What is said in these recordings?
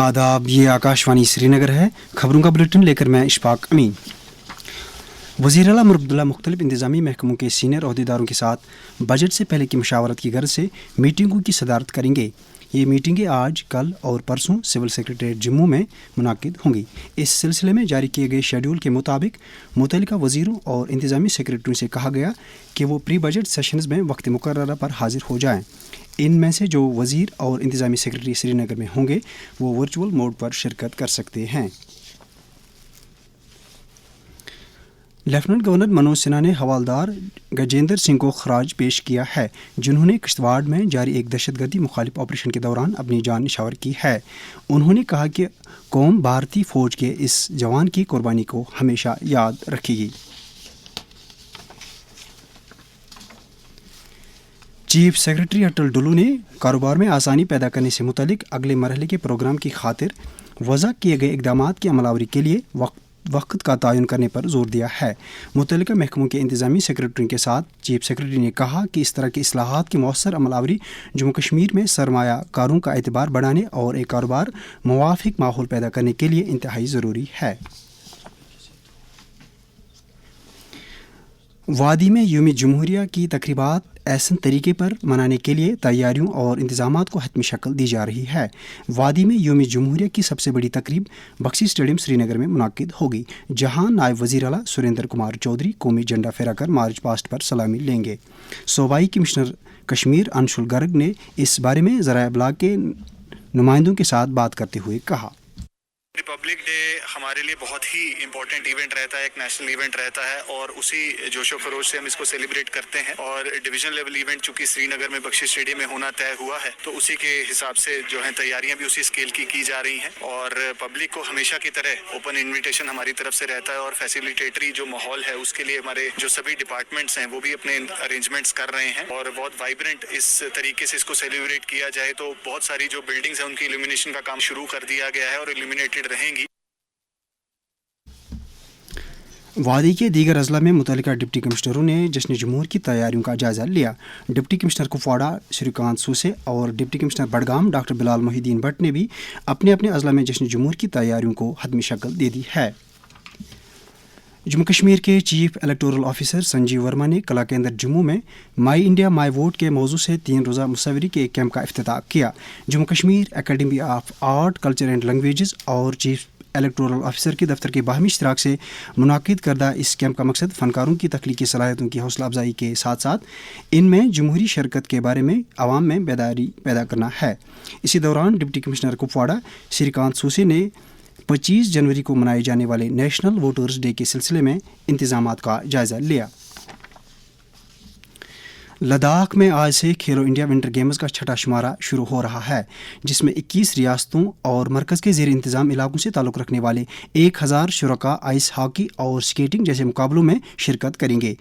आदाब, ये आकाशवाणी श्रीनगर है। खबरों का बुलेटिन लेकर मैं इशफाक अमीन। वज़ीर आला उमर अब्दुल्ला मुख्तलिफ इंतज़ामी महकमों के सीनियर अहदेदारों के साथ बजट से पहले की मशावरत की गर्ज से मीटिंगों की सदारत करेंगे। ये मीटिंगें आज, कल और परसों सिविल सेक्रेटरीट जम्मू में मुनाकिद होंगी। इस सिलसिले में जारी किए गए शेड्यूल के मुताबिक मुतल्लिका वज़ीरों और इंतज़ामी सेक्रेटरियों से कहा गया कि वो प्री बजट सेशंस में वक्त मुकर्ररा पर हाजिर हो जाएँ। इनमें से जो वज़ीर और इंतज़ामी सेक्रेटरी श्रीनगर में होंगे वो वर्चुअल मोड पर शिरकत कर सकते हैं। लेफ्टिनेंट गवर्नर मनोज सिन्हा ने हवालदार गजेंद्र सिंह को खराज पेश किया है, जिन्होंने किश्तवाड़ में जारी एक दहशतगर्दी मुखालिफ ऑपरेशन के दौरान अपनी जान निछावर की है। उन्होंने कहा कि कौम भारतीय फ़ौज के इस जवान की कुर्बानी को हमेशा याद रखेगी। चीफ सेक्रेटरी अटल डुल्लू ने कारोबार में आसानी पैदा करने से मुतल्लिक अगले मरहले के प्रोग्राम की खातिर वज़ा किए गए इक़दामात की अमलावरी के लिए वक्त का तयन करने पर जोर दिया है। मुतल्लिका महकमों के इंतज़ामी सेक्रेटरी के साथ चीफ सेक्रेटरी ने कहा कि इस तरह की इस्लाहात की मौसर अमलावरी जम्मू कश्मीर में सरमाया कारों का एतबार बढ़ाने और एक कारोबार मुवाफिक माहौल पैदा करने के लिए इंतहाई ज़रूरी है। वादी में यौम जमहूरिया की तकरीबात ऐसे तरीके पर मनाने के लिए तैयारियों और इंतजामात को हतमी शक्ल दी जा रही है। वादी में यौम जमहूरिया की सबसे बड़ी तकरीब बक्सी स्टेडियम श्रीनगर में मुनाकिद होगी, जहां नायब वज़ीर आला सुरेंद्र कुमार चौधरी कौमी झंडा फहराकर मार्च पास्ट पर सलामी लेंगे। सूबाई कमिश्नर कश्मीर अंशुल गर्ग ने इस बारे में ज़राए इब्लाग के नुमाइंदों के साथ बात करते हुए कहा, रिपब्लिक डे हमारे लिए बहुत ही इम्पोर्टेंट इवेंट रहता है, एक नेशनल इवेंट रहता है और उसी जोशो खरोश से हम इसको सेलिब्रेट करते हैं। और डिवीजन लेवल इवेंट चूंकि श्रीनगर में बख्शी स्टेडियम में होना तय हुआ है, तो उसी के हिसाब से जो है तैयारियां भी उसी स्केल की जा रही हैं। और पब्लिक को हमेशा की तरह ओपन इन्विटेशन हमारी तरफ से रहता है और फैसिलिटेटरी जो माहौल है उसके लिए हमारे जो सभी डिपार्टमेंट्स हैं वो भी अपने अरेंजमेंट्स कर रहे हैं और बहुत वाइब्रेंट इस तरीके से इसको सेलिब्रेट किया जाए। तो बहुत सारी जो बिल्डिंग्स हैं उनकी इल्यूमिनेशन का काम शुरू कर दिया गया है और इल्यूमिनेटेड रहेंगी। वादी के दीगर अजला में मुतल्लिका डिप्टी कमिश्नरों ने जश्न जमहूर की तैयारियों का जायज़ा लिया। Deputy commissioner Kupwara Shrikant SUSE और deputy commissioner Budgam doctor Bilal Mohiddin Bhatt ने भी अपने अपने अजला में जश्न जमहूर की तैयारियों को हतमी शक्ल दे दी है। जम्मू कश्मीर के chief electoral officer Sanjeev Verma ने कला केंद्र जम्मू में माई इंडिया माई वोट के मौजू से 3 रोज़ा मुसव्वरी के एक कैंप का इफ्तिताह किया। Jammu Kashmir academy of art, culture and languages और चीफ इलेक्टोरल ऑफिसर के दफ्तर के बाहमी इश्तराक से मुनाकिद करदा इस कैंप का मकसद फ़नकारों की तख्लीकी सलाहियतों की हौसला अफजाई के साथ साथ इनमें जमहूरी शरकत के बारे में आवाम में बेदारी पैदा करना है। इसी दौरान deputy commissioner Kupwara Shrikant SUSE ने 25 जनवरी को मनाए जाने वाले नेशनल वोटर्स डे के सिलसिले में इंतजामात का जायज़ा लिया। लद्दाख में आज से खेलो इंडिया विंटर गेम्स का छठा शुमारा शुरू हो रहा है, जिसमें 21 रियासतों और मरकज़ के ज़ेर इंतज़ाम इलाकों से ताल्लुक़ रखने वाले 1000 शुरका आइस हॉकी और स्केटिंग जैसे मुकाबलों में शिरकत करेंगे,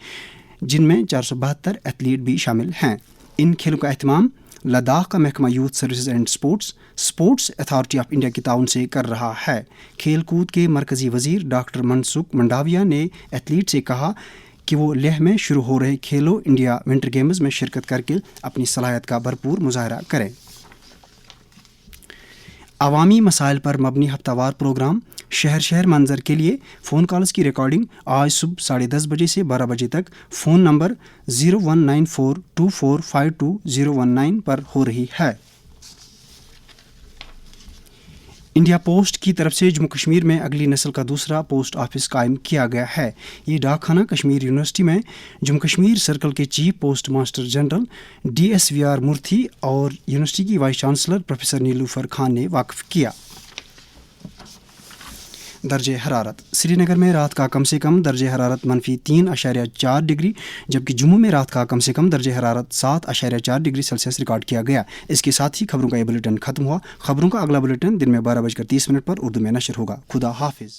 जिनमें 472 एथलीट भी शामिल हैं। इन खेलों का एहतमाम लद्दाख का महकमा youth services and sports authority of India के ताउन से कर रहा है। खेल कूद के मरकज़ी वज़ीर डॉक्टर मनसुख मंडाविया ने एथलीट से कहा कि वो लेह में शुरू हो रहे खेलो इंडिया विंटर गेम्स में शिरकत करके अपनी सलाहियत का भरपूर मुजाहरा करें। अवामी मसाइल पर मबनी हफ्तावार प्रोग्राम शहर शहर मंजर के लिए फ़ोन कॉल्स की रिकॉर्डिंग आज सुबह 10:30 बजे से 12 बजे तक फ़ोन नंबर 0194245219 पर हो रही है। इंडिया पोस्ट की तरफ से जम्मू कश्मीर में अगली नस्ल का दूसरा पोस्ट ऑफिस कायम किया गया है। ये डाकखाना कश्मीर यूनिवर्सिटी में जम्मू कश्मीर सर्कल के chief post master general DSVR मूर्ति और यूनिवर्सिटी की vice chancellor professor Nilufar Khan ने वाक़िफ़ किया। दर्जे हरारत श्रीनगर में रात का कम से कम दर्जे हरारत -3.4 डिग्री, जबकि जम्मू में रात का कम से कम दर्जे हरारत 7.4 डिग्री सेल्सियस रिकॉर्ड किया गया। इसके साथ ही खबरों का ये बुलेटिन खत्म हुआ। खबरों का अगला बुलेटिन दिन में 12:30 पर उर्दू में नशर होगा। खुदा हाफिज़।